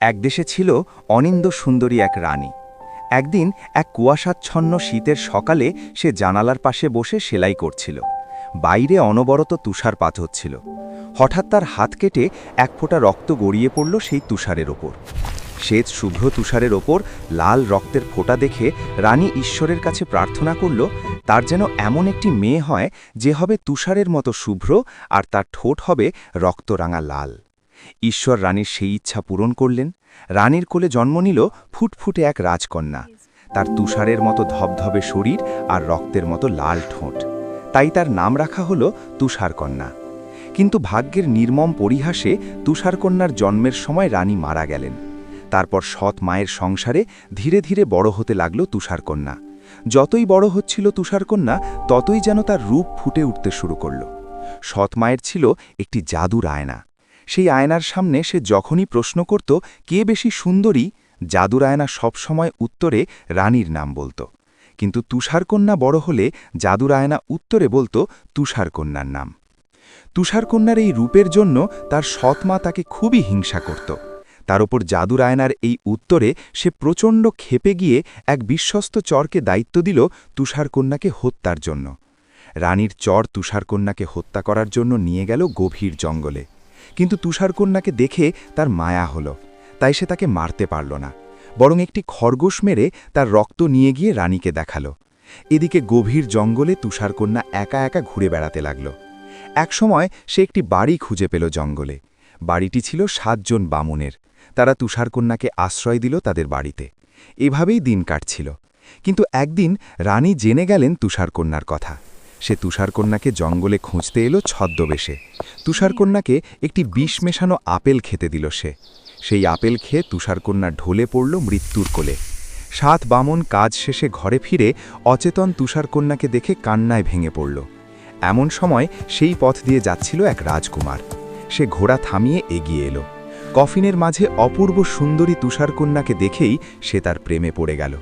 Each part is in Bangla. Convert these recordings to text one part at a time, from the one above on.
এক দেশে ছিল অনিন্দ সুন্দরী এক রানী। একদিন এক কুয়াশাচ্ছন্ন শীতের সকালে সে জানালার পাশে বসে সেলাই করছিল। বাইরে অনবরত তুষারপাত হচ্ছিল। হঠাৎ তার হাত কেটে এক ফোঁটা রক্ত গড়িয়ে পড়ল সেই তুষারের ওপর। শ্বেত শুভ্র তুষারের ওপর লাল রক্তের ফোঁটা দেখে রানী ঈশ্বরের কাছে প্রার্থনা করল তার যেন এমন একটি মেয়ে হয় যে হবে তুষারের মতো শুভ্র, আর তার ঠোঁট হবে রক্তরাঙা লাল। ঈশ্বর রানীর সেই ইচ্ছা পূরণ করলেন। রানীর কোলে জন্ম নিল ফুটফুটে এক রাজকন্যা। তার তুষারের মতো ধবধবে শরীর আর রক্তের মতো লাল ঠোঁট, তাই তার নাম রাখা হলো তুষারকন্যা। কিন্তু ভাগ্যের নির্মম পরিহাসে তুষারকন্যার জন্মের সময় রানী মারা গেলেন। তারপর সৎ মায়ের সংসারে ধীরে ধীরে বড় হতে লাগল তুষারকন্যা। যতই বড় হচ্ছিল তুষারকন্যা, ততই যেন তার রূপ ফুটে উঠতে শুরু করল। সৎ মায়ের ছিল একটি জাদুর আয়না। সেই আয়নার সামনে সে যখনই প্রশ্ন করত কে বেশি সুন্দরী, জাদুর আয়না সবসময় উত্তরে রানীর নাম বলত। কিন্তু তুষারকন্যা বড় হলে জাদুর আয়না উত্তরে বলত তুষারকন্যার নাম। তুষারকন্যার এই রূপের জন্য তার সৎ মা তাকে খুবই হিংসা করত। তার ওপর জাদুর আয়নার এই উত্তরে সে প্রচণ্ড ক্ষেপে গিয়ে এক বিশ্বস্ত চরকে দায়িত্ব দিল তুষারকন্যাকে হত্যার জন্য। রানীর চর তুষারকন্যাকে হত্যা করার জন্য নিয়ে গেল গভীর জঙ্গলে। কিন্তু তুষারকন্যাকে দেখে তার মায়া হলো, তাই সে তাকে মারতে পারল না, বরং একটি খরগোশ মেরে তার রক্ত নিয়ে গিয়ে রানীকে দেখালো। এদিকে গভীর জঙ্গলে তুষারকন্যা একা একা ঘুরে বেড়াতে লাগল। একসময় সে একটি বাড়ি খুঁজে পেল জঙ্গলে। বাড়িটি ছিল 7 জন বামুনের। তারা তুষারকন্যাকে আশ্রয় দিল তাদের বাড়িতে। এভাবেই দিন কাটছিল। কিন্তু একদিন রানী জেনে গেলেন তুষারকন্যার কথা। সে তুষারকন্যাকে জঙ্গলে খুঁজতে এলো ছদ্মবেশে। তুষারকন্যাকে একটি বিষ মেশানো আপেল খেতে দিল সে। সেই আপেল খেয়ে তুষারকন্যা ঢলে পড়ল মৃত্যুর কোলে। 7 বামন কাজ শেষে ঘরে ফিরে অচেতন তুষারকন্যাকে দেখে কান্নায় ভেঙে পড়ল। এমন সময় সেই পথ দিয়ে যাচ্ছিল এক রাজকুমার। সে ঘোড়া থামিয়ে এগিয়ে এলো। কফিনের মাঝে অপূর্ব সুন্দরী তুষারকন্যাকে দেখেই সে তার প্রেমে পড়ে গেল।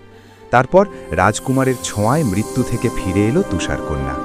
তারপর রাজকুমারের ছোঁয়ায় মৃত্যু থেকে ফিরে এলো তুষারকন্যা।